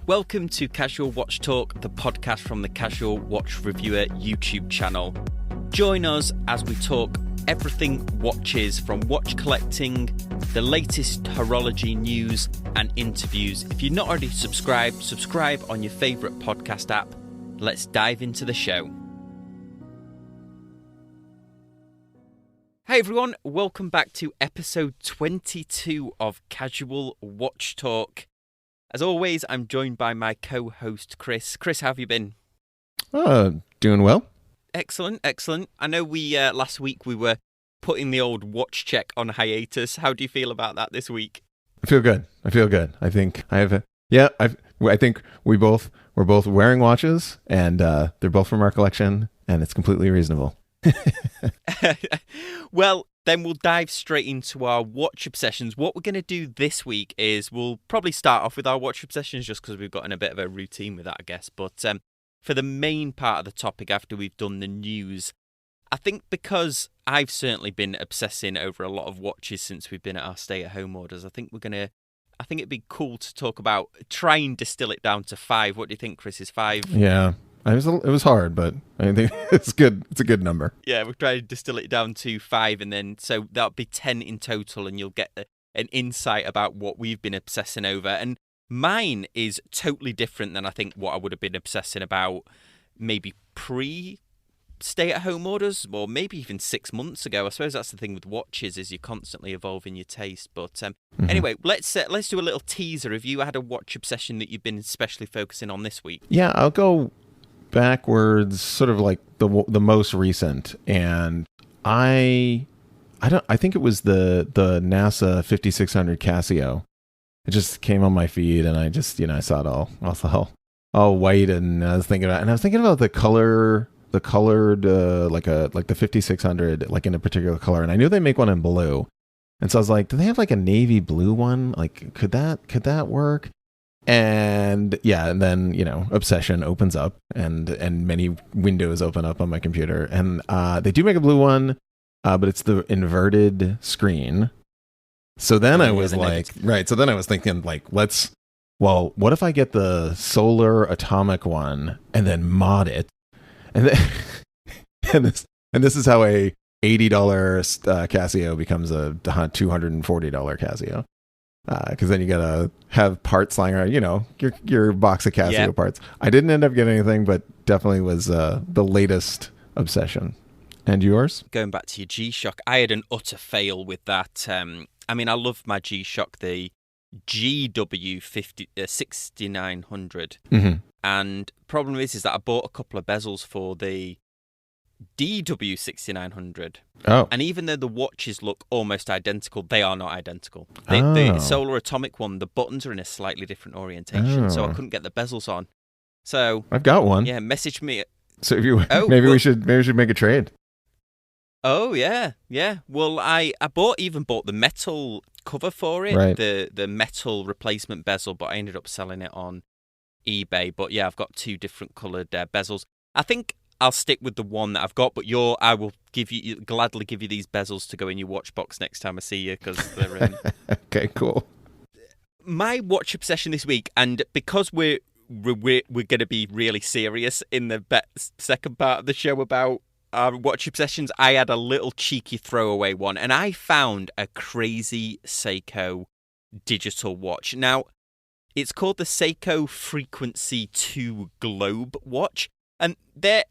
Welcome to Casual Watch Talk, the podcast from the Casual Watch Reviewer YouTube channel. Join us as we talk everything watches, from watch collecting, the latest horology news and interviews. If you're not already subscribed, subscribe on your favourite podcast app. Let's dive into the show. Hey everyone, welcome back to episode 22 of Casual Watch Talk. As always, I'm joined by my co-host, Kris. Kris, how have you been? Doing well. Excellent, excellent. I know last week we were putting the old watch check on hiatus. How do you feel about that this week? I feel good. I think I think we're both wearing watches, and they're both from our collection, and it's completely reasonable. Well, then we'll dive straight into our watch obsessions. What we're going to do this week is we'll probably start off with our watch obsessions just because we've gotten a bit of a routine with that, I guess. But for the main part of the topic, after we've done the news, I think because I've certainly been obsessing over a lot of watches since we've been at our stay-at-home orders, I think it'd be cool to talk about, try and distill it down to 5. What do you think, Kris? Is 5? Yeah. It was hard, but I think it's good. It's a good number. Yeah, we'll try to distill it down to 5, and then so that'll be 10 in total, and you'll get an insight about what we've been obsessing over. And mine is totally different than I think what I would have been obsessing about maybe pre-stay-at-home orders, or maybe even 6 months ago. I suppose that's the thing with watches, is you're constantly evolving your taste. But anyway, let's do a little teaser. Have you had a watch obsession that you've been especially focusing on this week? Yeah, I'll go backwards, sort of like the most recent, and I think it was the NASA 5600 Casio. It just came on my feed, and I just I saw it all white, and I was thinking about the colored like the 5600 like in a particular color, and I knew they make one in blue, and so I was like, do they have like a navy blue one? Like, could that work? And yeah, and then Obsession opens up, and many windows open up on my computer, and they do make a blue one, but it's the inverted screen. So then I was like, right. So then I was thinking, like, what if I get the solar atomic one and then mod it, and then and this is how a $80 Casio becomes a $240 Casio. Because then you gotta have parts lying around, your box of Casio parts. I didn't end up getting anything, but definitely was the latest obsession. And yours? Going back to your G-Shock, I had an utter fail with that. I love my G-Shock, the GW6900. Mm-hmm. And problem is that I bought a couple of bezels for the DW6900. Oh. And even though the watches look almost identical, they are not identical. The solar atomic one, the buttons are in a slightly different orientation, so I couldn't get the bezels on. So I've got one. Yeah, message me. So if you we should make a trade. Oh yeah. Well, I bought the metal cover for it, right. the metal replacement bezel, but I ended up selling it on eBay. But yeah, I've got 2 different coloured bezels. I think I'll stick with the one that I've got, but I will gladly give you these bezels to go in your watch box next time I see you, because they're okay, cool. My watch obsession this week, and because we're going to be really serious in the second part of the show about our watch obsessions, I had a little cheeky throwaway one, and I found a crazy Seiko digital watch. Now, it's called the Seiko Frequency 2 Globe watch. And they're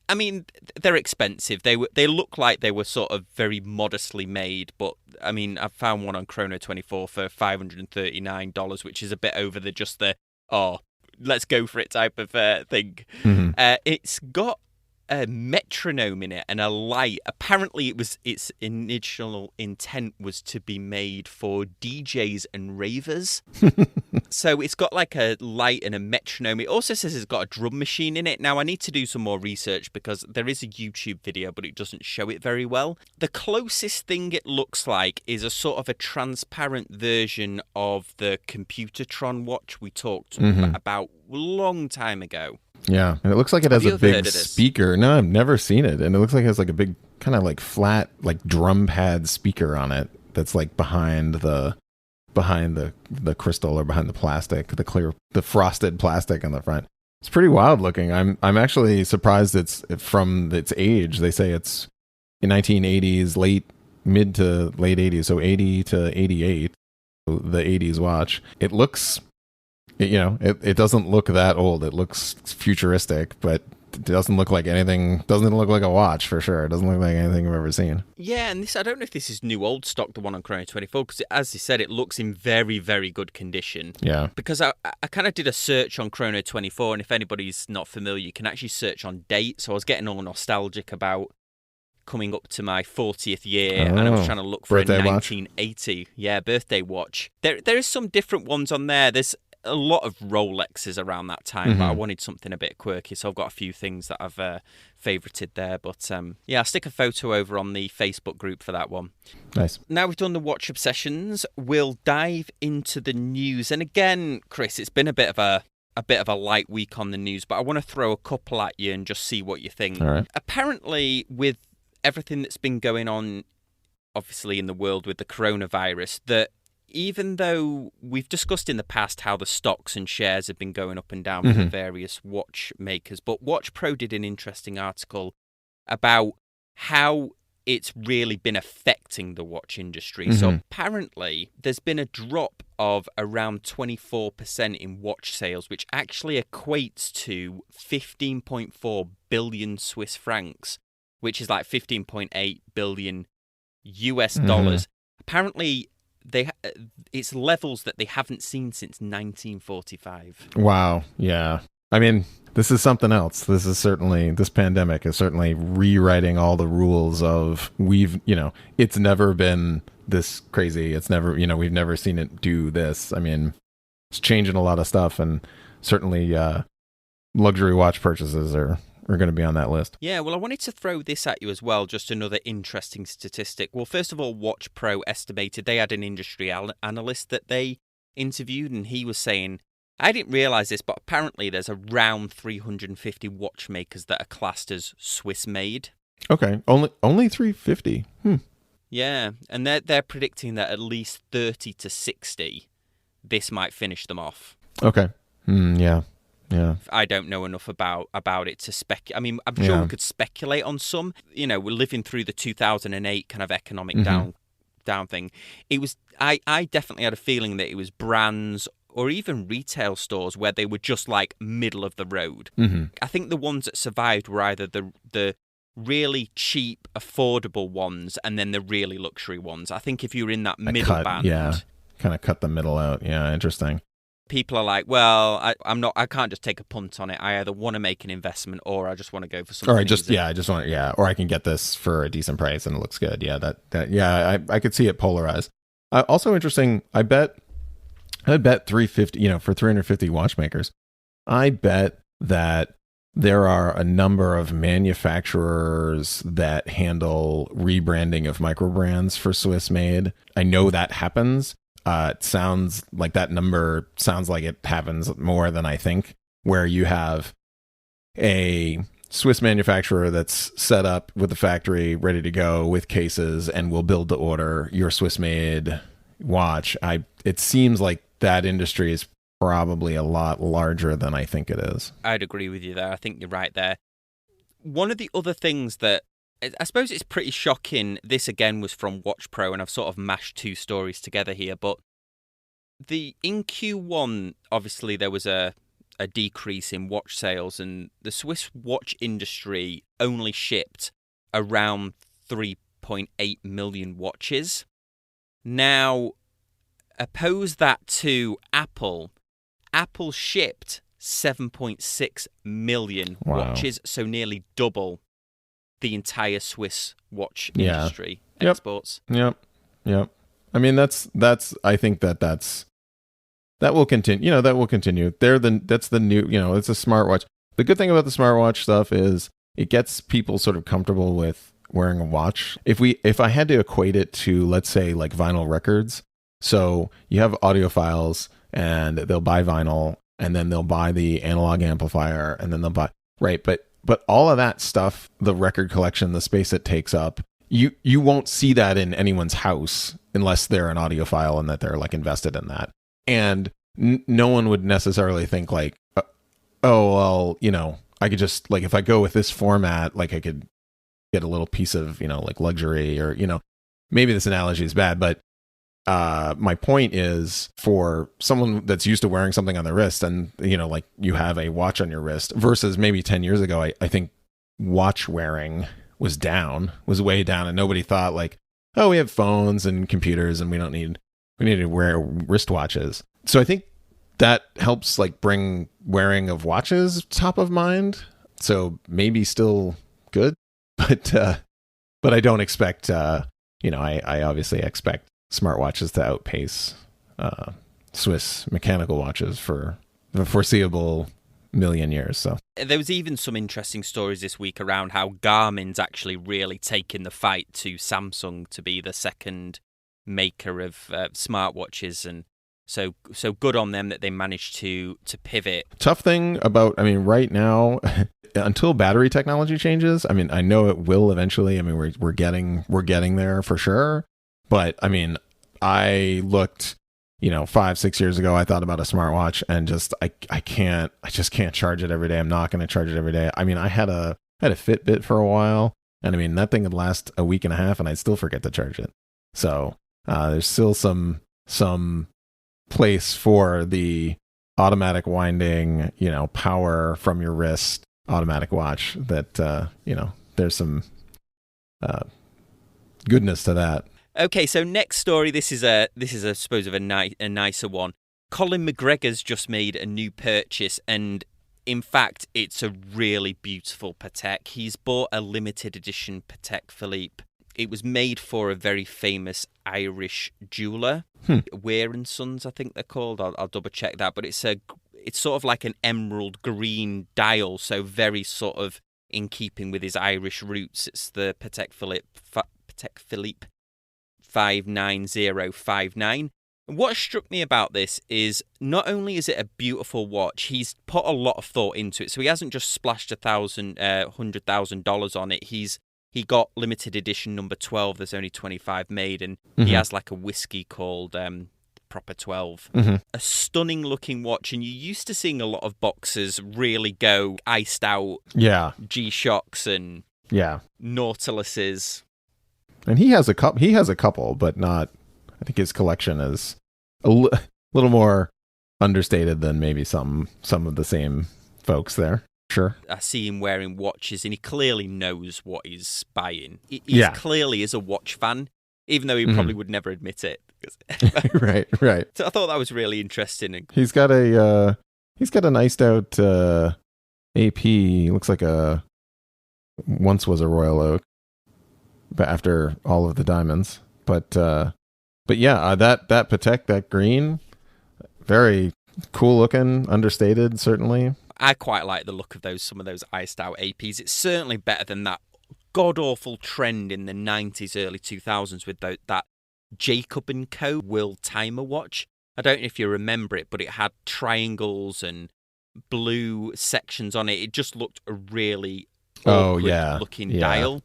expensive. They look like they were sort of very modestly made, but I found one on Chrono24 for $539, which is a bit over let's go for it type of thing. Mm-hmm. It's got a metronome in it and a light. Apparently, its initial intent was to be made for DJs and ravers. So it's got like a light and a metronome. It also says it's got a drum machine in it. Now, I need to do some more research because there is a YouTube video, but it doesn't show it very well. The closest thing it looks like is a sort of a transparent version of the Computertron watch we talked about a long time ago. Yeah, and it looks like it has a big speaker. No, I've never seen it. And it looks like it has like a big kind of like flat like drum pad speaker on it that's like behind the behind the crystal or behind the plastic, the frosted plastic on the front. It's pretty wild looking. I'm actually surprised it's from its age. They say it's in 1980s, mid to late 80s, so 80 to 88, the 80s watch. It looks, it doesn't look that old. It looks futuristic, but it doesn't look like anything. Doesn't look like a watch for sure. It doesn't look like anything I've ever seen. Yeah, and I don't know if this is new old stock, the one on Chrono 24, because as you said, it looks in very, very good condition. Yeah. Because I kind of did a search on Chrono 24, and if anybody's not familiar, you can actually search on date. So I was getting all nostalgic about coming up to my 40th year, and I was trying to look for birthday a 1980 watch? Birthday watch. There is some different ones on there. There's a lot of Rolexes around that time, but I wanted something a bit quirky, so I've got a few things that I've favorited there. But I'll stick a photo over on the Facebook group for that one. Nice. Now we've done the watch obsessions, we'll dive into the news. And again, Kris, it's been a bit of a light week on the news, but I want to throw a couple at you and just see what you think. All right. Apparently, with everything that's been going on, obviously, in the world with the coronavirus, that even though we've discussed in the past how the stocks and shares have been going up and down for the various watch makers, but Watch Pro did an interesting article about how it's really been affecting the watch industry. So apparently there's been a drop of around 24% in watch sales, which actually equates to 15.4 billion Swiss francs, which is like 15.8 billion US dollars. Apparently, it's levels that they haven't seen since 1945. Wow. Yeah. I mean, this is something else. This pandemic is certainly rewriting all the rules of it's never been this crazy. It's never, we've never seen it do this. I mean, it's changing a lot of stuff, and certainly luxury watch purchases are going to be on that list. Yeah, well, I wanted to throw this at you as well, just another interesting statistic. Well, first of all, Watch Pro estimated, they had an industry analyst that they interviewed, and he was saying, I didn't realise this, but apparently there's around 350 watchmakers that are classed as Swiss-made. Okay, only 350. Yeah, and they're predicting that at least 30 to 60, this might finish them off. Okay. Yeah. Yeah, I don't know enough about it to speculate. I mean, I'm sure we could speculate on some. We're living through the 2008 kind of economic down thing. It was I definitely had a feeling that it was brands or even retail stores where they were just like middle of the road. I think the ones that survived were either the really cheap, affordable ones and then the really luxury ones. I think if you were in that middle band, kind of cut the middle out. Yeah, interesting. People are like, well, I can't just take a punt on it. I either want to make an investment or I just want to go for something. Or I can get this for a decent price and it looks good. Yeah, I could see it polarized. Also interesting, I bet 350, for 350 watchmakers. I bet that there are a number of manufacturers that handle rebranding of micro brands for Swiss made. I know that happens. It sounds like that number sounds like it happens more than I think, where you have a Swiss manufacturer that's set up with the factory ready to go with cases and will build to order your Swiss made watch. It seems like that industry is probably a lot larger than I think it is. I'd agree with you there. I think you're right there. One of the other things that I suppose it's pretty shocking. This again was from Watch Pro, and I've sort of mashed two stories together here. But in Q1, obviously there was a decrease in watch sales, and the Swiss watch industry only shipped around 3.8 million watches. Now, oppose that to Apple. Apple shipped 7.6 million watches, so nearly double the entire Swiss watch industry exports. Yep. I mean, I think that will continue. That will continue. That's the new. It's a smartwatch. The good thing about the smartwatch stuff is it gets people sort of comfortable with wearing a watch. If I had to equate it to, let's say, like vinyl records, so you have audiophiles and they'll buy vinyl and then they'll buy the analog amplifier and then they'll buy but all of that stuff, the record collection, the space it takes up, you won't see that in anyone's house unless they're an audiophile and that they're like invested in that. And no one would necessarily think like, oh, well, you know, I could just like, if I go with this format, like I could get a little piece of, you know, like luxury, or, you know, maybe this analogy is bad, but my point is, for someone that's used to wearing something on their wrist, and, you know, like you have a watch on your wrist versus maybe 10 years ago, I think watch wearing was way down, and nobody thought like, oh, we have phones and computers and we need to wear wristwatches. So I think that helps like bring wearing of watches top of mind. So maybe still good, but I don't expect, you know, I obviously expect smartwatches to outpace Swiss mechanical watches for the foreseeable million years. So there was even some interesting stories this week around how Garmin's actually really taken the fight to Samsung to be the second maker of smartwatches, and so good on them that they managed to pivot. Tough thing about, I mean, right now, until battery technology changes, I mean, I know it will eventually. I mean, we're getting there for sure. But I mean, I looked, you know, 5-6 years ago, I thought about a smartwatch, and just I just can't charge it every day. I'm not going to charge it every day. I mean, I had a Fitbit for a while, and I mean, that thing would last a week and a half, and I'd still forget to charge it. So there's still some place for the automatic winding, you know, power from your wrist automatic watch that, you know, there's some goodness to that. Okay, so next story. This is I suppose a nicer one. Colin McGregor's just made a new purchase, and in fact, it's a really beautiful Patek. He's bought a limited edition Patek Philippe. It was made for a very famous Irish jeweler, Weir and Sons, I think they're called. I'll double check that, but it's sort of like an emerald green dial, so very sort of in keeping with his Irish roots. It's the Patek Philippe 59059. And what struck me about this is not only is it a beautiful watch, he's put a lot of thought into it. So he hasn't just splashed $100,000 on it. He got limited edition number 12. There's only 25 made, and he has like a whiskey called Proper 12. A stunning looking watch, and you're used to seeing a lot of boxers really go iced out. Yeah, G-Shocks and Nautiluses. And he has a couple, but not. I think his collection is a little more understated than maybe some of the same folks there. Sure. I see him wearing watches, and he clearly knows what he's buying. He clearly is a watch fan, even though he probably would never admit it. Right. So I thought that was really interesting. He's got a niced out AP. Looks like once was a Royal Oak, but after all of the diamonds. But yeah, that Patek, that green, very cool looking, understated, certainly. I quite like the look of some of those iced out APs. It's certainly better than that god-awful trend in the 90s, early 2000s with that Jacob & Co. World Timer watch. I don't know if you remember it, but it had triangles and blue sections on it. It just looked a really looking dial.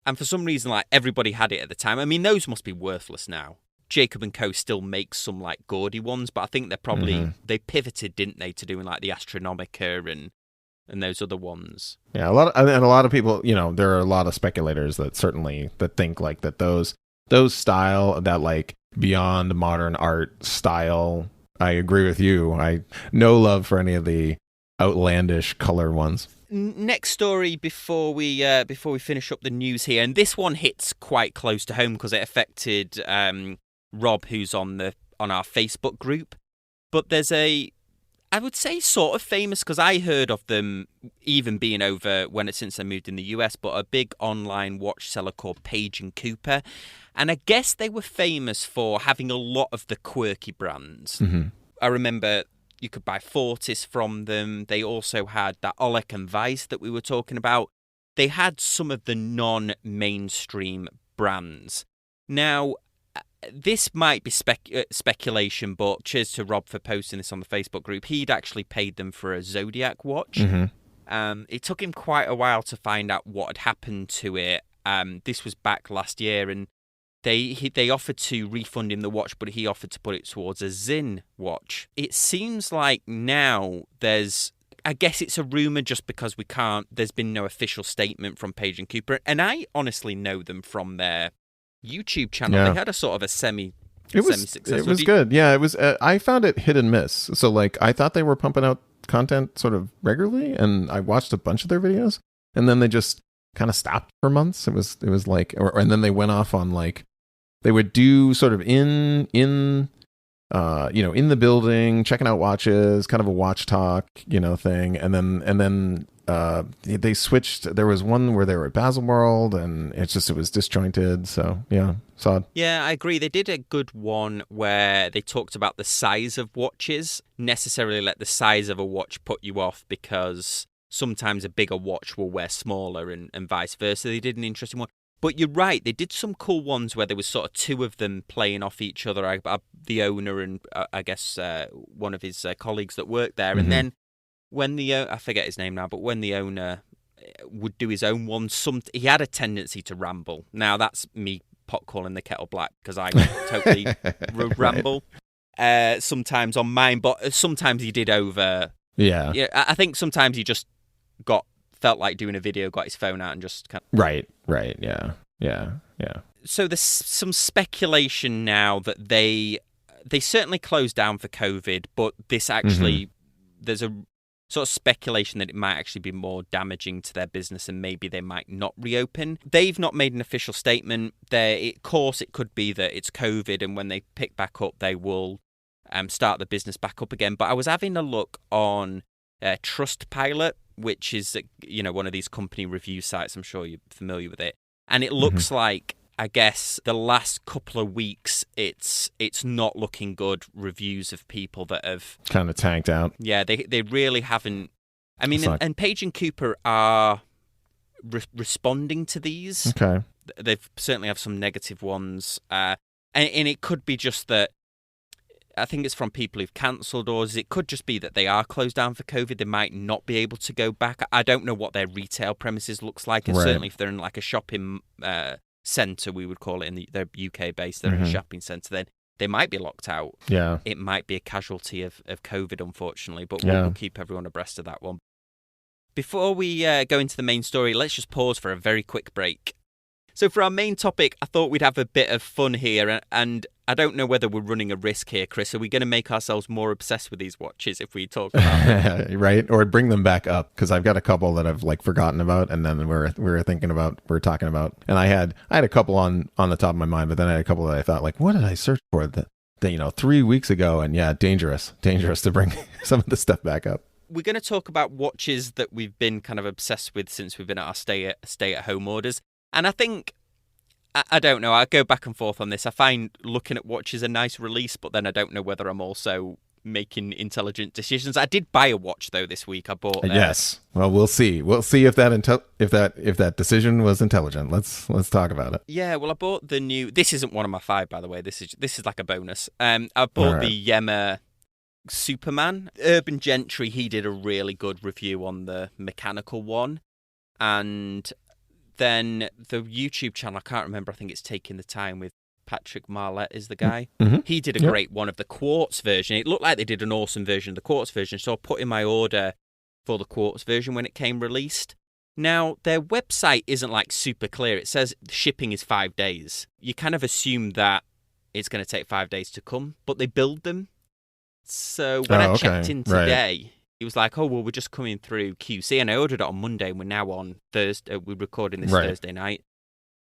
And for some reason, like, everybody had it at the time. I mean, those must be worthless now. Jacob & Co. still makes some like gaudy ones, but I think they're probably they pivoted, didn't they, to doing like the Astronomica and those other ones. Yeah, a lot of people, you know, there are a lot of speculators that think like that those style, that like beyond modern art style. I agree with you. I no love for any of the outlandish color ones. Next story before we finish up the news here, and this one hits quite close to home because it affected Rob, who's on our Facebook group. But there's I would say sort of famous, because I heard of them even being over since I moved in the US, but a big online watch seller called Page & Cooper. And I guess they were famous for having a lot of the quirky brands. I remember you could buy Fortis from them. They also had that Olek and Weiss that we were talking about. They had some of the non-mainstream brands. Now, this might be speculation, but cheers to Rob for posting this on the Facebook group. He'd actually paid them for a Zodiac watch. It took him quite a while to find out what had happened to it, This was back last year, and they offered to refund him the watch, but he offered to put it towards a Sinn watch. It seems like now I guess it's a rumor just because there's been no official statement from Page and Cooper, and I honestly know them from their YouTube channel. They had a sort of a semi-successful. It was good. Yeah, it was. I found it hit and miss. So like, I thought they were pumping out content sort of regularly, and I watched a bunch of their videos, and then they just kind of stopped for months. It was like, and then they went off on like, they would do sort of in the building, checking out watches, kind of a watch talk, thing, and then they switched. There was one where they were at Baselworld, and it was disjointed. So yeah, saw it. Yeah, I agree. They did a good one where they talked about the size of watches. Necessarily let the size of a watch put you off, because sometimes a bigger watch will wear smaller, and vice versa. They did an interesting one. But you're right, they did some cool ones where there was sort of two of them playing off each other, the owner and I guess one of his colleagues that worked there. Mm-hmm. And then when I forget his name now, but when the owner would do his own one, he had a tendency to ramble. Now, that's me pot calling the kettle black, because I totally ramble sometimes on mine, but sometimes he did over. Yeah, I think sometimes he just felt like doing a video, got his phone out and just kind of... Right, yeah. So there's some speculation now that they certainly closed down for COVID, but this actually, there's a sort of speculation that it might actually be more damaging to their business, and maybe they might not reopen. They've not made an official statement. Of course, it could be that it's COVID, and when they pick back up, they will start the business back up again. But I was having a look on Trustpilot, which is one of these company review sites. I'm sure you're familiar with it, and it looks like, I guess, the last couple of weeks it's not looking good. Reviews of people that have kind of tanked out. Yeah, they really haven't. I mean, and Page and Cooper are responding to these. Okay, they certainly have some negative ones, and it could be just that. I think it's from people who've cancelled, or it could just be that they are closed down for COVID. They might not be able to go back. I don't know what their retail premises looks like, and certainly if they're in like a shopping centre, we would call it, they're UK based, they're in a shopping centre, then they might be locked out. Yeah, it might be a casualty of COVID, unfortunately, but we'll keep everyone abreast of that one. Before we go into the main story, let's just pause for a very quick break. So for our main topic, I thought we'd have a bit of fun here, and I don't know whether we're running a risk here, Kris. Are we going to make ourselves more obsessed with these watches if we talk about them? Right, or bring them back up, because I've got a couple that I've forgotten about, and then we're talking about, and I had a couple on the top of my mind, but then I had a couple that I thought, what did I search for that 3 weeks ago? And yeah, dangerous to bring some of the stuff back up. We're going to talk about watches that we've been kind of obsessed with since we've been at our stay-at-home orders. And I think, I don't know, I go back and forth on this. I find looking at watches a nice release, but then I don't know whether I'm also making intelligent decisions. I did buy a watch, though, this week. I bought... yes. Well, we'll see. We'll see if that decision was intelligent. Let's talk about it. Yeah, well, I bought the new... This isn't one of my 5, by the way. This is like a bonus. I bought the Yema Superman. Urban Gentry, he did a really good review on the mechanical one. And... then the YouTube channel, I can't remember, I think it's Taking the Time with Patrick Marlette is the guy. Mm-hmm. He did a great one of the quartz version. It looked like they did an awesome version of the quartz version, so I put in my order for the quartz version when it came released. Now, their website isn't super clear. It says shipping is 5 days. You kind of assume that it's going to take 5 days to come, but they build them. So when I checked in today... He was like, oh, well, we're just coming through QC. And I ordered it on Monday, and we're now on Thursday. We're recording this Thursday night.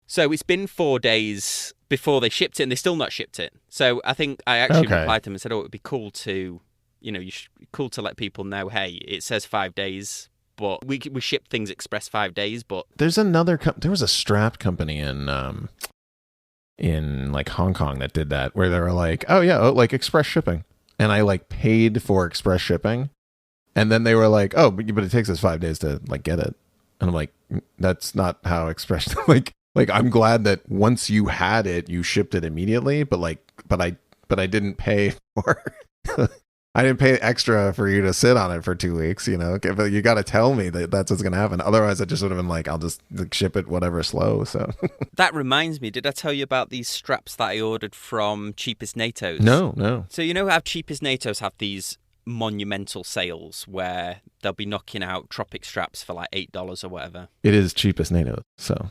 So it's been 4 days before they shipped it, and they still not shipped it. So I think I actually replied to them and said, oh, it would be cool to, cool to let people know, hey, it says 5 days, but we ship things express 5 days. But there's another, there was a strap company in Hong Kong that did that, where they were like, oh, yeah, express shipping. And I paid for express shipping. And then they were like, oh, but it takes us 5 days to get it. And I'm like, that's not how express, I'm glad that once you had it, you shipped it immediately. But I didn't pay for I didn't pay extra for you to sit on it for 2 weeks, but you got to tell me that that's what's going to happen. Otherwise, I just would have been like, I'll just ship it whatever slow. So that reminds me, did I tell you about these straps that I ordered from Cheapest NATOs? No. So you know how Cheapest NATOs have these monumental sales where they'll be knocking out Tropic straps for like $8 or whatever. It is Cheapest NATO, so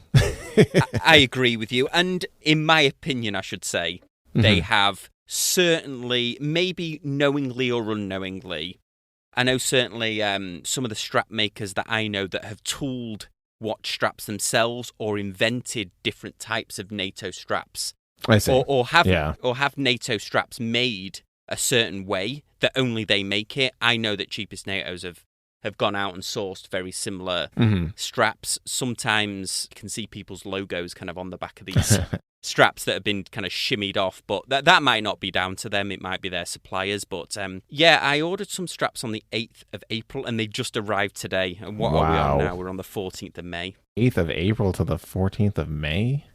I agree with you. And in my opinion, I should say, they have certainly, maybe knowingly or unknowingly, I know certainly some of the strap makers that I know that have tooled watch straps themselves or invented different types of NATO straps. I see. Or have NATO straps made a certain way that only they make it. I know that Cheapest NATOs have gone out and sourced very similar straps. Sometimes you can see people's logos kind of on the back of these straps that have been kind of shimmied off, but that might not be down to them. It might be their suppliers. But I ordered some straps on the 8th of April and they just arrived today. And what are we on now? We're on the 14th of May. 8th of April to the 14th of May?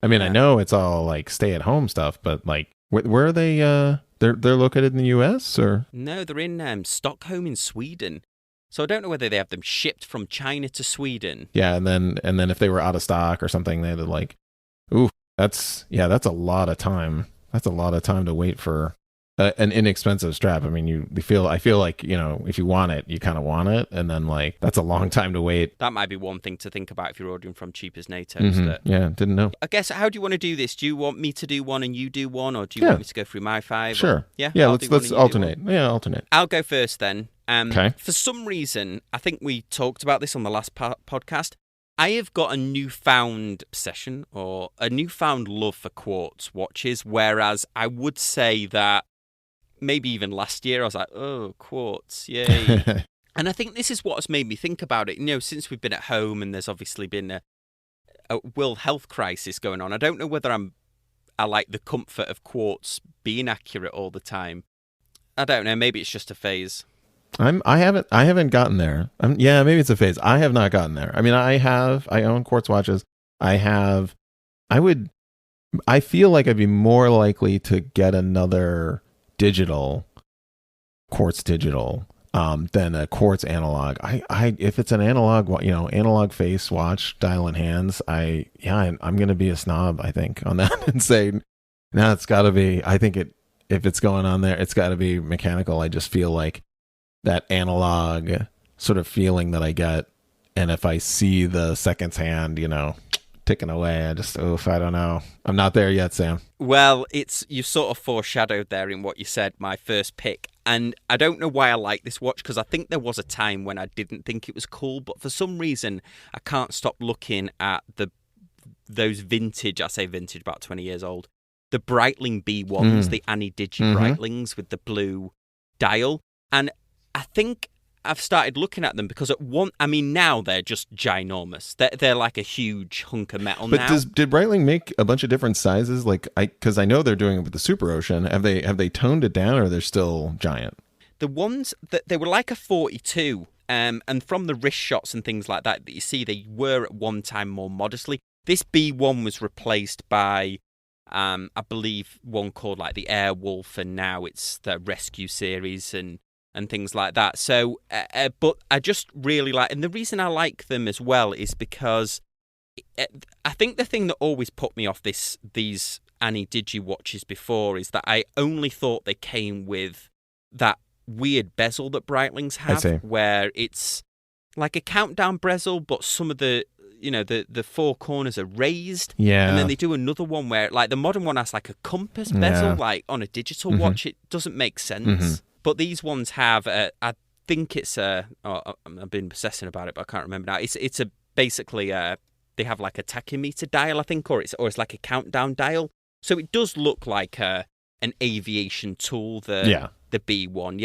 I mean, I know it's all like stay-at-home stuff, but like, where are they? They're located in the U.S. or? No, they're in Stockholm in Sweden. So I don't know whether they have them shipped from China to Sweden. Yeah, and then if they were out of stock or something, they'd like, ooh, that's a lot of time. That's a lot of time to wait for an inexpensive strap. I mean, I feel like, if you want it, you kind of want it, and then like that's a long time to wait. That might be one thing to think about if you're ordering from Cheapest NATOs. Yeah, didn't know. I guess, how do you want to do this? Do you want me to do one and you do one, or do you want me to go through my 5? Sure. Yeah. Let's alternate. Yeah, alternate. I'll go first then. Okay. For some reason, I think we talked about this on the last podcast. I have got a newfound obsession or a newfound love for quartz watches, whereas I would say that maybe even last year I was like, oh, quartz, yay. And I think this is what has made me think about it. Since we've been at home and there's obviously been a world health crisis going on, I don't know whether I like the comfort of quartz being accurate all the time. I don't know. Maybe it's just a phase. I haven't gotten there. Maybe it's a phase. I have not gotten there. I mean, I own quartz watches. I feel like I'd be more likely to get another quartz digital than a quartz analog. If it's an analog, analog face watch, dial in hands, I'm gonna be a snob, I think, on that and say, no, it's got to be. I think if it's going on there, it's got to be mechanical. I just feel like that analog sort of feeling that I get, and if I see the seconds hand, ticking away, I don't know. I'm not there yet, Sam. Well, you sort of foreshadowed there in what you said, my first pick. And I don't know why I like this watch, because I think there was a time when I didn't think it was cool, but for some reason, I can't stop looking at those vintage, I say vintage, about 20 years old, the Breitling B1s, the Annie Digi Breitlings with the blue dial. And I think I've started looking at them because now they're just ginormous. They're like a huge hunk of metal now. But did Breitling make a bunch of different sizes? Because I know they're doing it with the SuperOcean. Have they toned it down, or they're still giant? The ones that they were like a 42, and from the wrist shots and things like that you see, they were at one time more modestly. This B1 was replaced by, I believe, one called like the Airwolf, and now it's the Rescue series and things like that. So, but I just really like, and the reason I like them as well is because I think the thing that always put me off these Annie Digi watches before is that I only thought they came with that weird bezel that Breitlings have, where it's like a countdown bezel, but some of the four corners are raised. Yeah. And then they do another one where, like, the modern one has like a compass bezel, like on a digital watch. It doesn't make sense. But these ones have, I think it's I've been obsessing about it, but I can't remember now. It's basically they have like a tachymeter dial, I think, or it's like a countdown dial. So it does look like an aviation tool. The B1,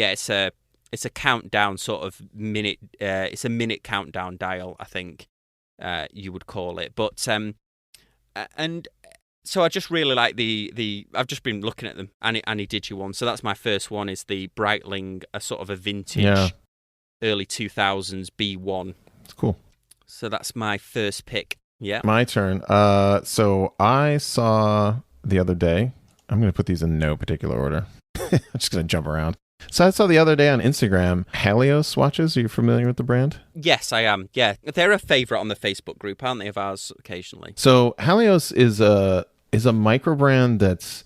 it's a countdown sort of minute. It's a minute countdown dial, I think you would call it. But and. So I just really like I've just been looking at them, Annie Digi one. So that's my first one, is the Breitling, a sort of a vintage, early 2000s B1. It's cool. So that's my first pick. Yeah. My turn. So I saw the other day, I'm going to put these in no particular order. I'm just going to jump around. So I saw the other day on Instagram, Halios watches. Are you familiar with the brand? Yes, I am. Yeah, they're a favourite on the Facebook group, aren't they, of ours occasionally? So Halios is a micro brand that's,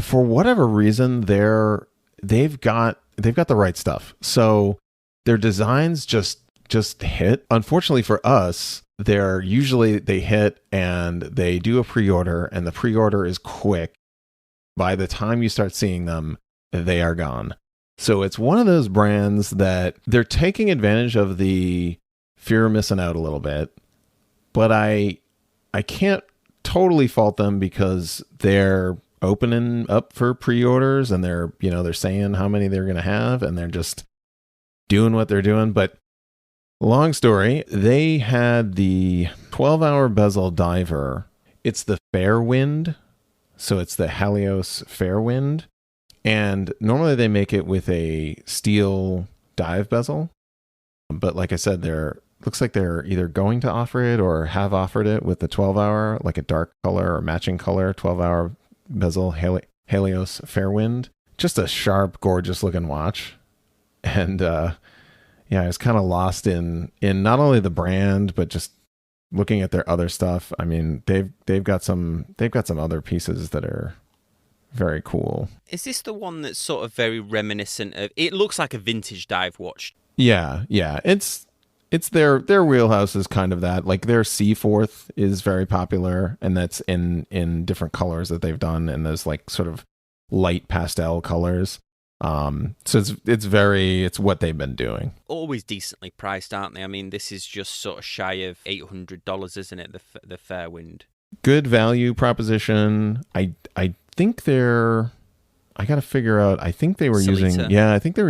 for whatever reason, they've got the right stuff. So their designs just hit. Unfortunately for us, they hit and they do a pre-order, and the pre-order is quick. By the time you start seeing them, they are gone. So it's one of those brands that they're taking advantage of the fear of missing out a little bit, but I can't totally fault them because they're opening up for pre-orders, and they're saying how many they're going to have, and they're just doing what they're doing. But long story, they had the 12-hour bezel diver. It's the Fairwind. So it's the Halios Fairwind. And normally they make it with a steel dive bezel. But like I said, looks like they're either going to offer it or have offered it with the 12-hour, like a dark color or matching color, 12-hour bezel Halios Fairwind. Just a sharp, gorgeous looking watch. And I was kind of lost in not only the brand, but just looking at their other stuff. I mean, they've got some other pieces that are very cool. Is this the one that's sort of very reminiscent of? It looks like a vintage dive watch. Yeah. It's their wheelhouse is kind of that. Like their Seaforth is very popular, and that's in different colors that they've done, and those like sort of light pastel colors. So it's what they've been doing. Always decently priced, aren't they? I mean, this is just sort of shy of $800, isn't it? The Fairwind. Good value proposition. I think I got to figure out. I think they were Sellita.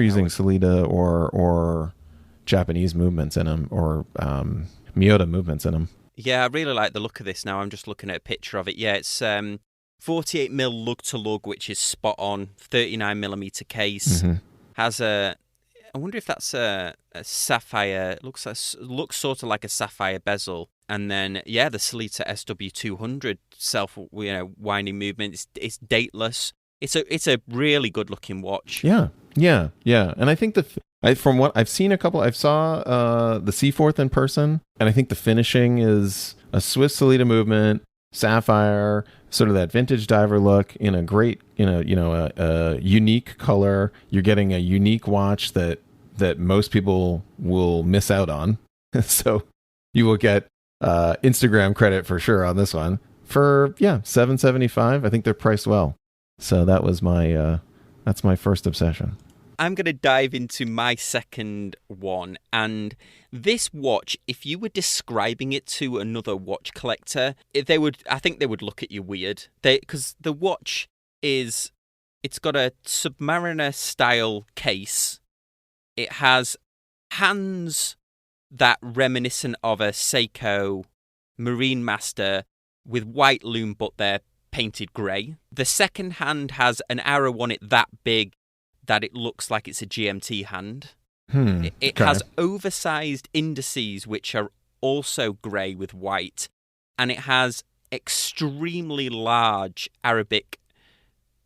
using Sellita or Japanese movements in them, or Miyota movements in them. Yeah, I really like the look of this now. I'm just looking at a picture of it. Yeah, it's 48mm lug to lug, which is spot on. 39mm case. Mm-hmm. Has I wonder if that's a sapphire. Looks sort of like a sapphire bezel. And then the Sellita SW200 self winding movement. It's dateless. It's a really good looking watch. Yeah. And I think from what I've seen, I saw the Seaforth in person, and I think the finishing is a Swiss Sellita movement, sapphire, sort of that vintage diver look in a great, a unique color. You're getting a unique watch that most people will miss out on. So you will get Instagram credit for sure on this one for $775. I think they're priced well. So that was that's my first obsession. I'm going to dive into my second one. And this watch, if you were describing it to another watch collector, I think they would look at you weird. Because the watch it's got a Submariner style case. It has hands that reminiscent of a Seiko Marine Master with white loom, but they're painted grey. The second hand has an arrow on it that big that it looks like it's a GMT hand. It has oversized indices, which are also grey with white, and it has extremely large Arabic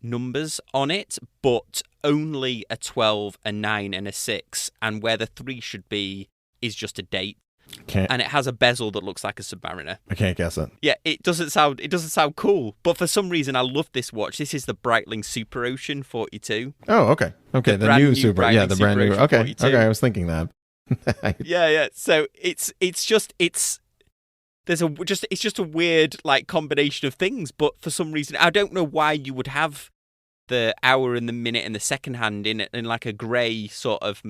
numbers on it, but only a 12, a 9, and a 6, and where the 3 should be is just a date. And it has a bezel that looks like a Submariner. I can't guess it. Yeah, it doesn't sound cool, but for some reason I love this watch. This is the Breitling SuperOcean 42. Oh, okay. The new Super. Breitling Yeah, the brand new. Okay. 42. Okay, I was thinking that. Yeah. So it's just a weird like combination of things, but for some reason I don't know why you would have the hour and the minute and the second hand in like a grey sort of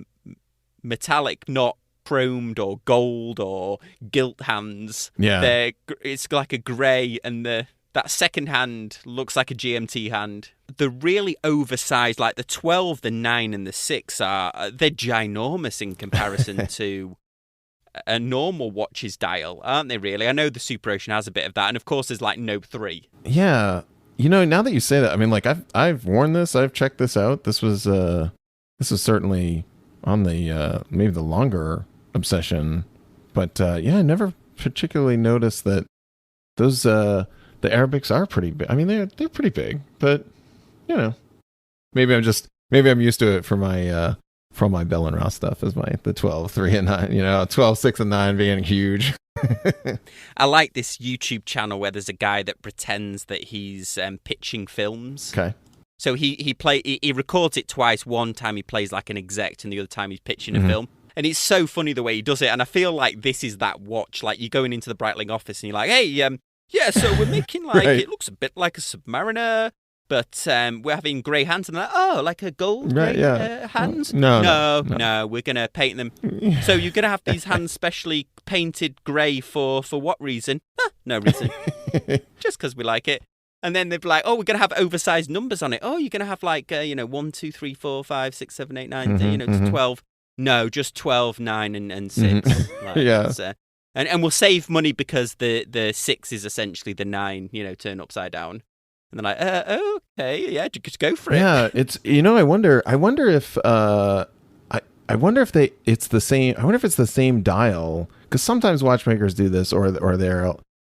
metallic, not chromed or gold or gilt hands. Yeah, it's like a grey, and that second hand looks like a GMT hand. The really oversized, like the 12, the 9, and the 6 they're ginormous in comparison to a normal watch's dial, aren't they? Really, I know the SuperOcean has a bit of that, and of course there's like no 3. Yeah, now that you say that, I mean, like I've worn this, I've checked this out. This was certainly on the maybe the longer obsession, but I never particularly noticed that those the Arabics are pretty big. I mean, they're pretty big, but maybe I'm just Maybe I'm used to it from my Bell and Ross stuff as the 12, 3, and 9. 12, 6, and 9 being huge. I like this YouTube channel where there's a guy that pretends that he's pitching films. Okay. So he records it twice. One time he plays like an exec, and the other time he's pitching a film. And it's so funny the way he does it. And I feel like this is that watch. Like you're going into the Breitling office and you're like, hey, yeah, so we're making like right. It looks a bit like a Submariner, but we're having grey hands. And they're like, oh, like a gold grey hands? No, we're going to paint them. So you're going to have these hands specially painted grey for what reason? No reason. Just because we like it. And then they'd be like, oh, we're going to have oversized numbers on it. Oh, you're going to have like, 1, 2, 3, 4, 5, 6, 7, 8, 9, to 12. No, just 12, 9, and 6. Like, yeah. And we'll save money because the 6 is essentially the 9, turned upside down. And they're like, okay, yeah, just go for it. Yeah, it's I wonder if it's the same. I wonder if it's the same dial, because sometimes watchmakers do this, or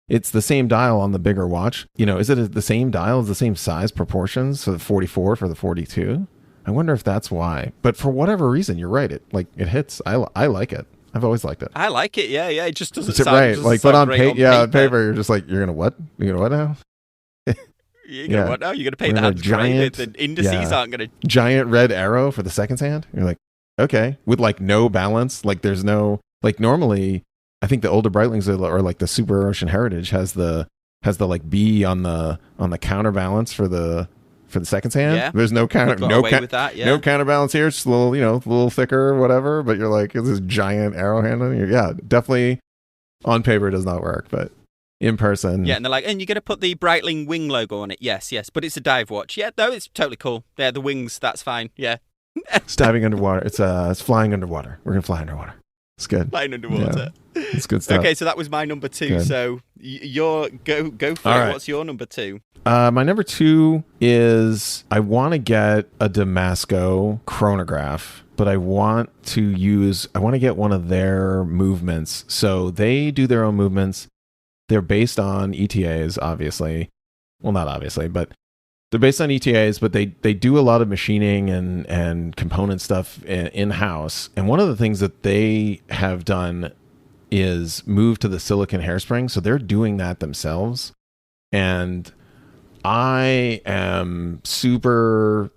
it's the same dial on the bigger watch. Is it the same dial, is the same size proportions for the 44 for the 42? I wonder if that's why. But for whatever reason, you're right. It hits. I like it. I've always liked it. I like it. Yeah. It just doesn't sound right. Like, but on paper, you're just like, you're gonna what? You're gonna what now? You're gonna what now? You're gonna paint the hands giant. The indices aren't gonna giant red arrow for the second hand. You're like, okay, with like no balance. Like there's no like normally. I think the older Breitlings or like the SuperOcean Heritage has the like B on the counterbalance for the second hand. Yeah. There's no with that, yeah. No counterbalance here. It's a little, a little thicker or whatever, but you're like, it's this giant arrow hand on you. Yeah, definitely on paper it does not work, but in person. Yeah, and they're like, and you're going to put the Breitling wing logo on it. Yes, but it's a dive watch. Yeah, no, it's totally cool. Yeah, the wings, that's fine. Yeah. It's diving underwater. It's flying underwater. We're going to fly underwater. It's good. Flying underwater. Yeah. It's good stuff. Okay, so that was my number 2. Good. So you're go for All it. Right. What's your number 2? My number 2 is I want to get a Damasko chronograph, but I want to get one of their movements. So they do their own movements. They're based on ETAs, obviously. Well, not obviously, but they're based on ETAs, but they do a lot of machining and component stuff in-house. And one of the things that they have done is move to the silicon hairspring. So they're doing that themselves. And I am super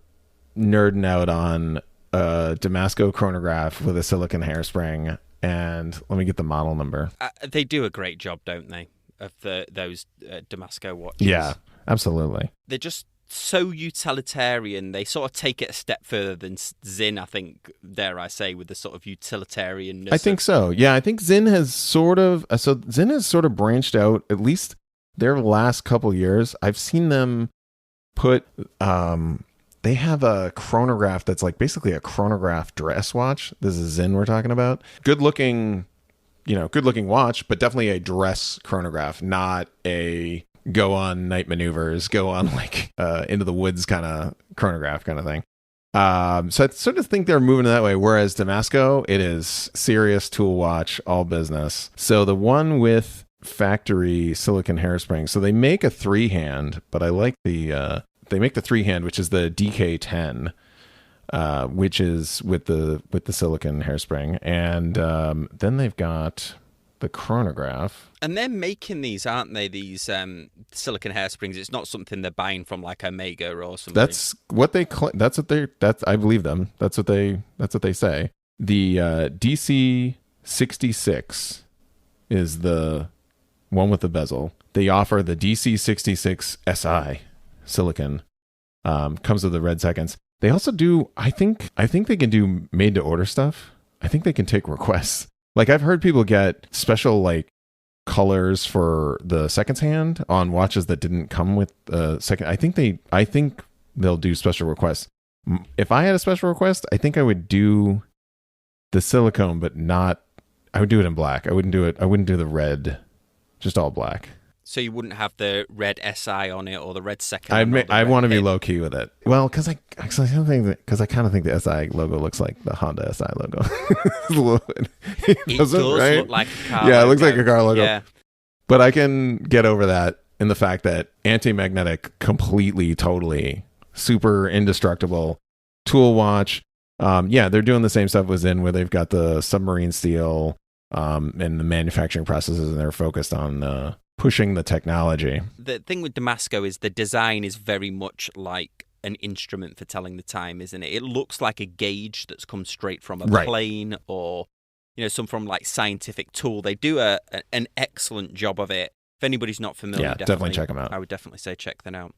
nerding out on a Damasko chronograph with a silicon hairspring. And let me get the model number. They do a great job, don't they, of those Damasko watches? Yeah, absolutely. They're just so utilitarian. They sort of take it a step further than Sinn, I think, dare I say, with the sort of utilitarianness. I think so. Yeah, I think Sinn has sort of branched out, at least their last couple years. I've seen them put they have a chronograph that's like basically a chronograph dress watch. This is Sinn we're talking about. Good looking watch, but definitely a dress chronograph, not a go on night maneuvers, go on like into the woods kind of chronograph kind of thing. So I sort of think they're moving that way. Whereas Damasko, it is serious tool watch, all business. So the one with factory silicon hairspring. So they make a 3-hand, but I like they make the 3-hand, which is the DK10, which is with the silicon hairspring, and then they've got the chronograph. And they're making these, aren't they? These silicon hairsprings. It's not something they're buying from like Omega or something. That's what they. That's I believe them. That's what they say. The DC66 is the one with the bezel. They offer the DC66 SI silicon. Comes with the red seconds. They also do. I think they can do made to order stuff. I think they can take requests. Like I've heard people get special like colors for the seconds hand on watches that didn't come with second. I think they'll do special requests. If I had a special request, I think I would do the silicone, but not. I would do it in black. I wouldn't do the red, just all black. So you wouldn't have the red SI on it or the red second. I want to be low key with it. Well, because I kind of think the SI logo looks like the Honda SI logo. It does right? Look like a car. Yeah, it looks like a car logo. Yeah. But I can get over that in the fact that anti-magnetic, completely, totally, super indestructible tool watch. They're doing the same stuff with Sinn, where they've got the submarine steel and the manufacturing processes, and they're focused on pushing the technology. The thing with Damasko is the design is very much like an instrument for telling the time, isn't it? It looks like a gauge that's come straight from a plane or, some from like scientific tool. They do an excellent job of it. If anybody's not familiar, definitely check them out. I would definitely say check them out.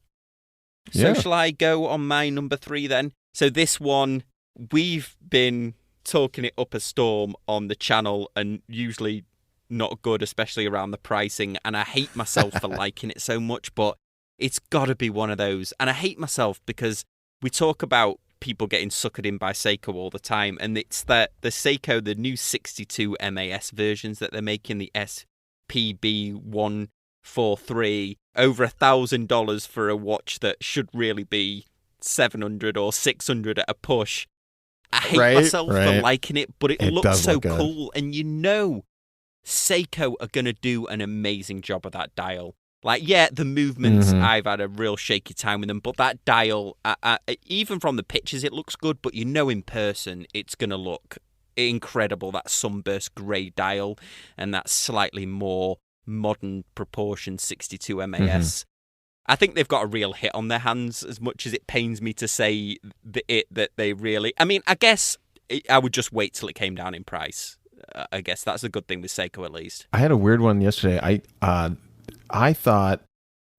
So shall I go on my number 3 then? So this one, we've been talking it up a storm on the channel, and usually not good, especially around the pricing, and I hate myself for liking it so much, but it's got to be one of those. And I hate myself because we talk about people getting suckered in by Seiko all the time, and it's the Seiko, the new 62 MAS versions that they're making, the SPB143, over $1,000 for a watch that should really be $700 or $600 at a push. I hate myself for liking it, but it looks so cool, and Seiko are going to do an amazing job of that dial. Like, the movements, I've had a real shaky time with them, but that dial, even from the pictures, it looks good, but in person, it's going to look incredible, that sunburst grey dial, and that slightly more modern proportion 62 MAS. I think they've got a real hit on their hands, as much as it pains me to say that they really... I mean, I guess I would just wait till it came down in price. I guess that's a good thing with Seiko, at least. I had a weird one yesterday. I thought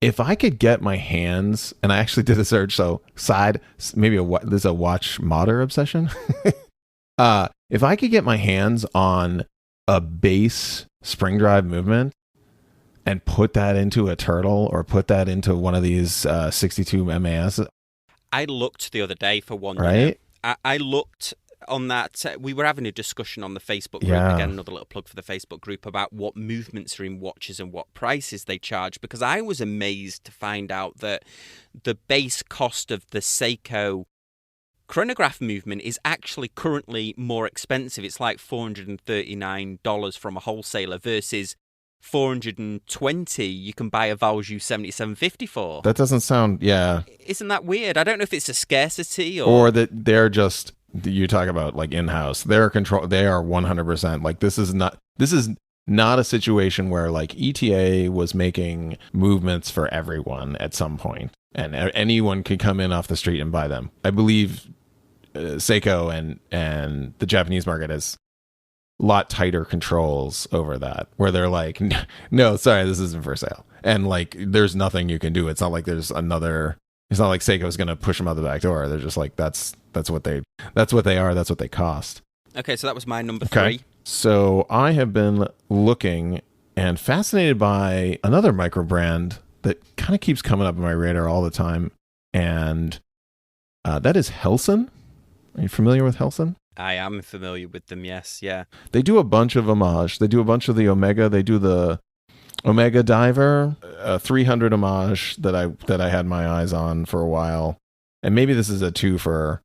if I could get my hands, and I actually did a search, so there's a watch modder obsession. If I could get my hands on a base spring drive movement and put that into a turtle or put that into one of these 62 MAS. I looked the other day for one. Right? I looked on that. We were having a discussion on the Facebook group. Again, another little plug for the Facebook group about what movements are in watches and what prices they charge, because I was amazed to find out that the base cost of the Seiko chronograph movement is actually currently more expensive. It's like $439 from a wholesaler versus $420 you can buy a Valjoux 7750 for. That doesn't sound, Isn't that weird? I don't know if it's a scarcity or that they're just, you talk about like in-house, they are 100%. Like this is not a situation where like ETA was making movements for everyone at some point and anyone could come in off the street and buy them. I believe Seiko and the Japanese market has a lot tighter controls over that, where they're like, no, sorry, this isn't for sale. And like, there's nothing you can do. It's not like it's not like Seiko's going to push them out the back door. They're just like, that's what they are. That's what they cost. Okay. So that was my number 3. So I have been looking and fascinated by another micro brand that kind of keeps coming up on my radar all the time. And that is Helsinn. Are you familiar with Helsinn? I am familiar with them, yes, yeah. They do a bunch of homage. They do a bunch of the Omega. They do the Omega Diver, 300 homage that I had my eyes on for a while. And maybe this is a twofer,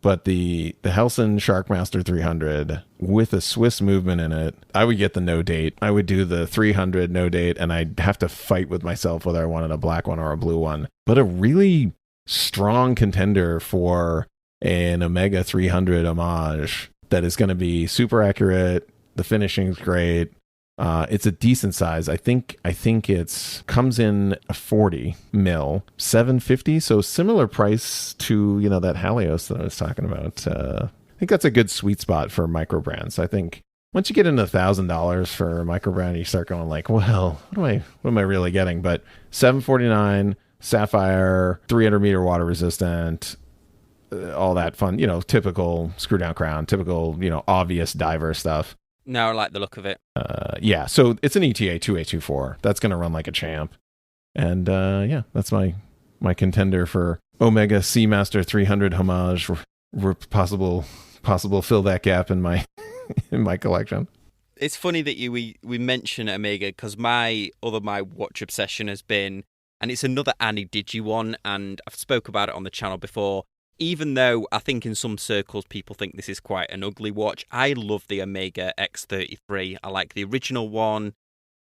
but the Helsinn Sharkmaster 300 with a Swiss movement in it, I would get the no date. I would do the 300 no date, and I'd have to fight with myself whether I wanted a black one or a blue one. But a really strong contender for an Omega 300 homage that is going to be super accurate. The finishing's great. It's a decent size. I think it's comes in a 40 mil, 750. So similar price to, that Halios that I was talking about. I think that's a good sweet spot for micro brands. I think once you get into $1,000 for a micro brand, you start going like, well, what am I really getting? But 749 sapphire, 300 meter water resistant, all that fun, typical screw down crown, typical, obvious diver stuff. No, I like the look of it. So it's an ETA 2824. That's going to run like a champ. And that's my contender for Omega Seamaster 300 homage. Possible fill that gap in my in my collection. It's funny that we mention Omega, because my watch obsession has been, and it's another Annie Digi one, and I've spoke about it on the channel before. Even though I think in some circles people think this is quite an ugly watch, I love the Omega X33. I like the original one.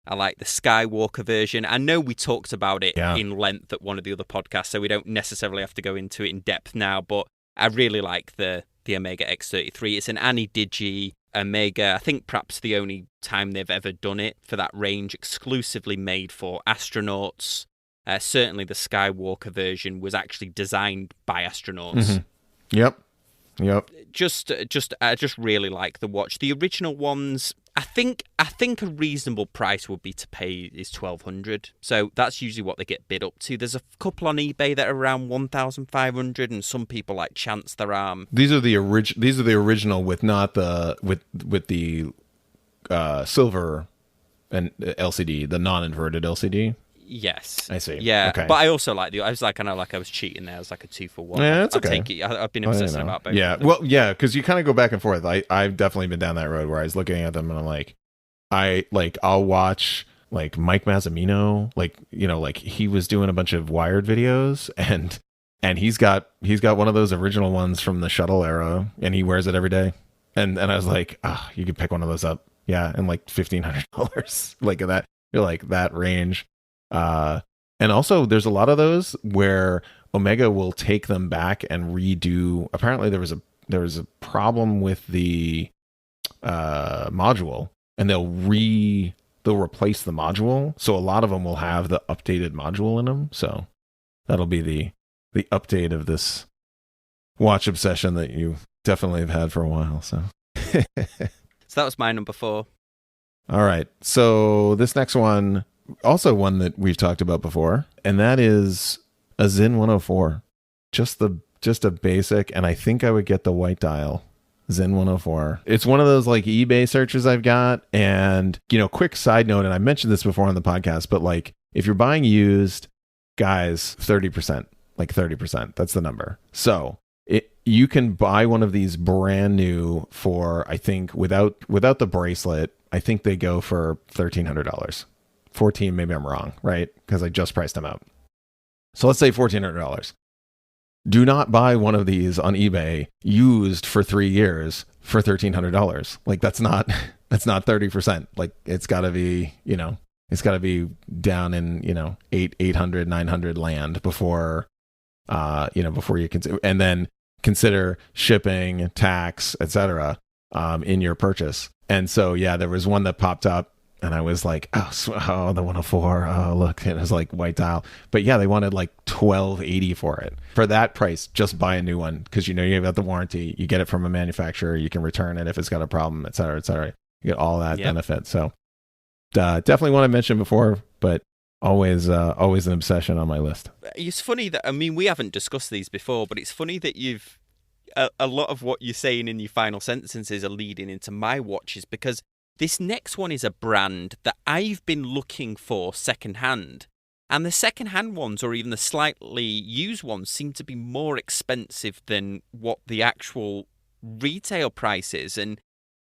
I like the Skywalker version. I know we talked about it in length at one of the other podcasts, so we don't necessarily have to go into it in depth now, but I really like the Omega X33. It's an Ani-Digi Omega. I think perhaps the only time they've ever done it for that range, exclusively made for astronauts. Certainly the Skywalker version was actually designed by astronauts. Yep. I just really like the watch. The original ones, I think a reasonable price would be to pay is $1,200. So that's usually what they get bid up to. There's a couple on eBay that are around $1,500, and some people like chance their arm. These are the original with not the with the silver and LCD, the non-inverted LCD. Yes, I see. Yeah, okay. But I also like I was like, I know, like I was cheating there. I was like a 2-for-1. Yeah, that's okay. I'll take it. I've been obsessing about both. Yeah, well, yeah, because you kind of go back and forth. I've definitely been down that road where I was looking at them and I'm like, I'll watch like Mike Mazzamino, like, you know, like he was doing a bunch of Wired videos and he's got one of those original ones from the shuttle era and he wears it every day. And I was like, you could pick one of those up. Yeah, and like $1,500, like that. You're like that range. And also there's a lot of those where Omega will take them back and redo. Apparently there was a problem with the module, and they'll replace the module. So a lot of them will have the updated module in them. So that'll be the update of this watch obsession that you definitely have had for a while. So So that was my number 4. All right. So this next one, also one that we've talked about before, and that is a Sinn 104. Just a basic, and I think I would get the white dial Sinn 104. It's one of those like eBay searches I've got, and you know, quick side note, and I mentioned this before on the podcast, but like if you're buying used, guys, 30%, like 30%, that's the number. So you can buy one of these brand new for, I think without the bracelet, I think they go for $1,300. 14, maybe I'm wrong, right? Because I just priced them out. So let's say $1,400. Do not buy one of these on eBay used for 3 years for $1,300. Like that's not 30%. Like it's got to be, you know, it's got to be down in, you know, 800, 900 land before before you consider, and then consider shipping, tax, etc. In your purchase. And so yeah, there was one that popped up. And I was like, the 104. Oh, look, it was like white dial. But yeah, they wanted like $1,280 for it. For that price, just buy a new one because you know you got the warranty. You get it from a manufacturer. You can return it if it's got a problem, et cetera, et cetera. You get all that benefit. So definitely one I mentioned before, but always an obsession on my list. It's funny that, I mean, we haven't discussed these before, but it's funny that you've a lot of what you're saying in your final sentences are leading into my watches, because this next one is a brand that I've been looking for secondhand. And the secondhand ones, or even the slightly used ones, seem to be more expensive than what the actual retail price is. And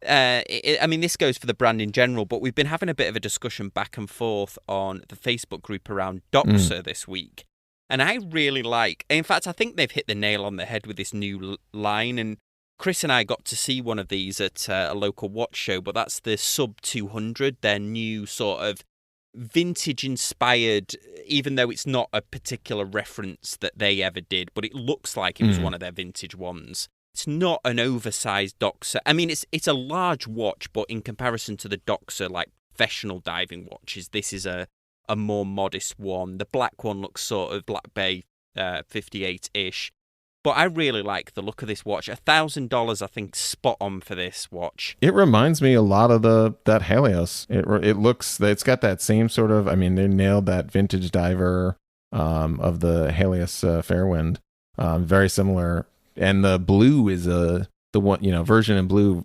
I mean, this goes for the brand in general, but we've been having a bit of a discussion back and forth on the Facebook group around Doxa this week. And I really like, in fact, I think they've hit the nail on the head with this new line. And Kris and I got to see one of these at a local watch show, but that's the Sub 200, their new sort of vintage-inspired, even though it's not a particular reference that they ever did, but it looks like it was one of their vintage ones. It's not an oversized Doxa. I mean, it's a large watch, but in comparison to the Doxa, like professional diving watches, this is a more modest one. The black one looks sort of Black Bay 58-ish. But I really like the look of this watch. $1,000, I think, spot on for this watch. It reminds me a lot of that Halios. It's got that same sort of, I mean, they nailed that vintage diver of the Halios Fairwind. Very similar. And the blue is the one, you know, version in blue,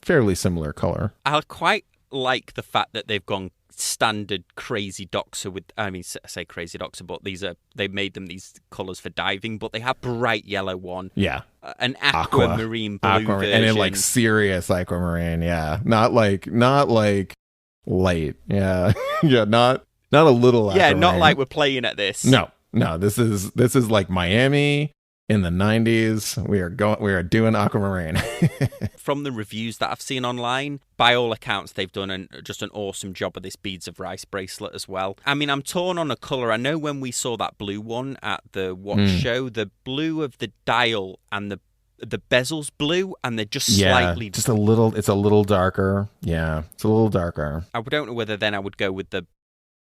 fairly similar color. I quite like the fact that they've gone standard crazy Doxa with, I mean, I say crazy Doxa, but they made them these colors for diving, but they have bright yellow one. Yeah. An aquamarine blue version. And then like serious aquamarine. Yeah. Not like light. Yeah. Yeah. Not a little aquamarine. Yeah. Not like we're playing at this. No, this is like Miami in the 90s. We are doing aquamarine. From the reviews that I've seen online, by all accounts, they've done just an awesome job of this Beads of Rice bracelet as well. I mean, I'm torn on a colour. I know when we saw that blue one at the watch show, the blue of the dial and the bezel's blue, and they're just slightly... just a little... It's a little darker. Yeah, it's a little darker. I don't know whether then I would go with the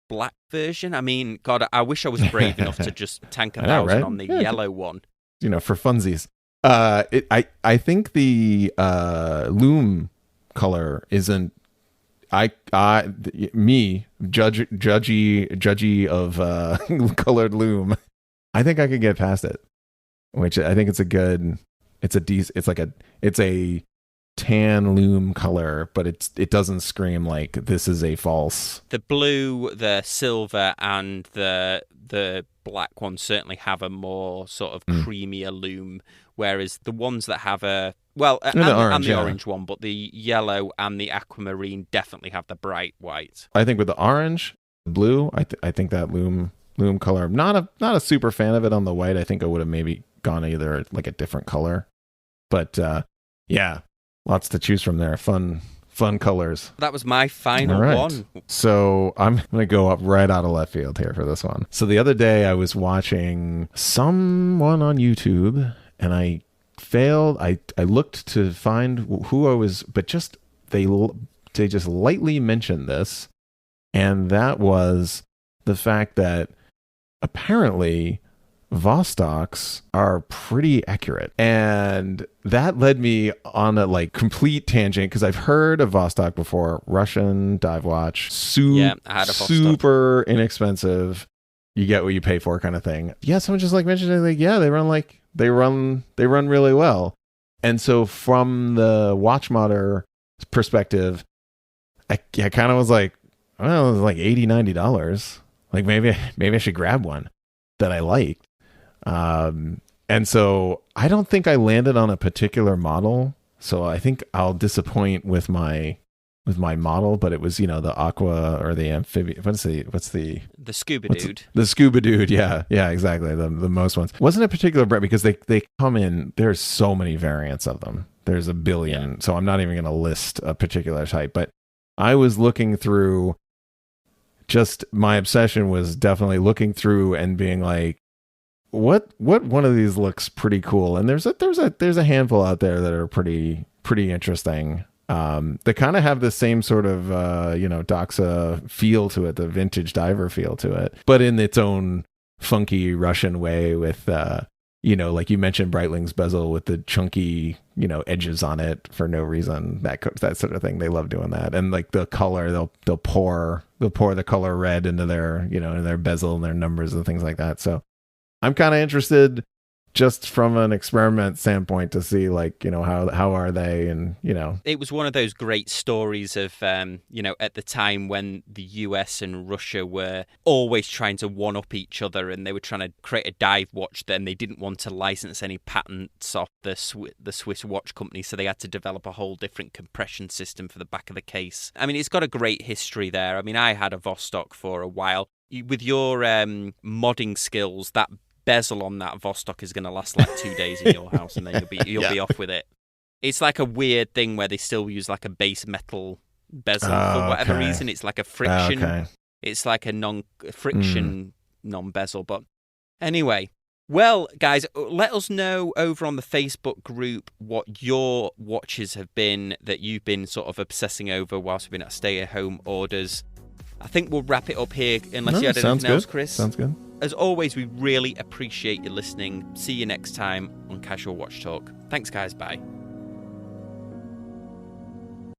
black version. I mean, God, I wish I was brave enough to just tank 1,000 right? on the yellow one. You know, for funsies. I think the loom color isn't... me, judgy of colored loom, I think I could get past it. Which I think it's a good... It's a tan loom color, but it doesn't scream like this is a false. The blue, the silver, and the black ones certainly have a more sort of creamier loom, whereas the ones that have and the orange one, but the yellow and the aquamarine definitely have the bright white. I think with the orange, blue, I think that loom color. I'm not a super fan of it on the white. I think I would have maybe gone either like a different color. But yeah, lots to choose from there. Fun colors. That was my final one. So I'm going to go up right out of left field here for this one. So the other day I was watching someone on YouTube and I failed. I looked to find who I was, but just they just lightly mentioned this. And that was the fact that apparently Vostoks are pretty accurate, and that led me on a like complete tangent because I've heard of Vostok before. Russian dive watch, I had a super inexpensive, you get what you pay for kind of thing. Yeah, someone just like mentioned it, like they run really well. And so from the watch modder perspective, I kind of was like, well, it was like $80-$90. Like maybe I should grab one that I liked. And so I don't think I landed on a particular model. So I think I'll disappoint with my model, but it was, you know, the aqua or the amphibian. What's the scuba dude? The scuba dude. Yeah, exactly. The most ones wasn't a particular brand because they come in. There's so many variants of them. There's a billion. Yeah. So I'm not even going to list a particular type, but I was looking through, just my obsession was definitely looking through and being like, what one of these looks pretty cool, and there's a handful out there that are pretty interesting. They kind of have the same sort of Doxa feel to it, the vintage diver feel to it, but in its own funky Russian way with like you mentioned Breitling's bezel with the chunky edges on it for no reason, that sort of thing. They love doing that, and like the color, they'll pour the color red into their in their bezel and their numbers and things like that. So I'm kind of interested just from an experiment standpoint to see how are they, and it was one of those great stories of at the time when the US and Russia were always trying to one up each other, and they were trying to create a dive watch. Then they didn't want to license any patents off the Swiss watch company, so they had to develop a whole different compression system for the back of the case. I mean, it's got a great history there. I mean, I had a Vostok for a while. With your modding skills, that bezel on that Vostok is going to last like 2 days in your house, and then you'll be off with it. It's like a weird thing where they still use like a base metal bezel for whatever reason. It's like a friction. It's like a non-friction non-bezel. But anyway, well, guys, let us know over on the Facebook group what your watches have been that you've been sort of obsessing over whilst we've been at stay-at-home orders. I think we'll wrap it up here unless you had anything else, Kris. Sounds good. As always, we really appreciate you listening. See you next time on Casual Watch Talk. Thanks, guys. Bye.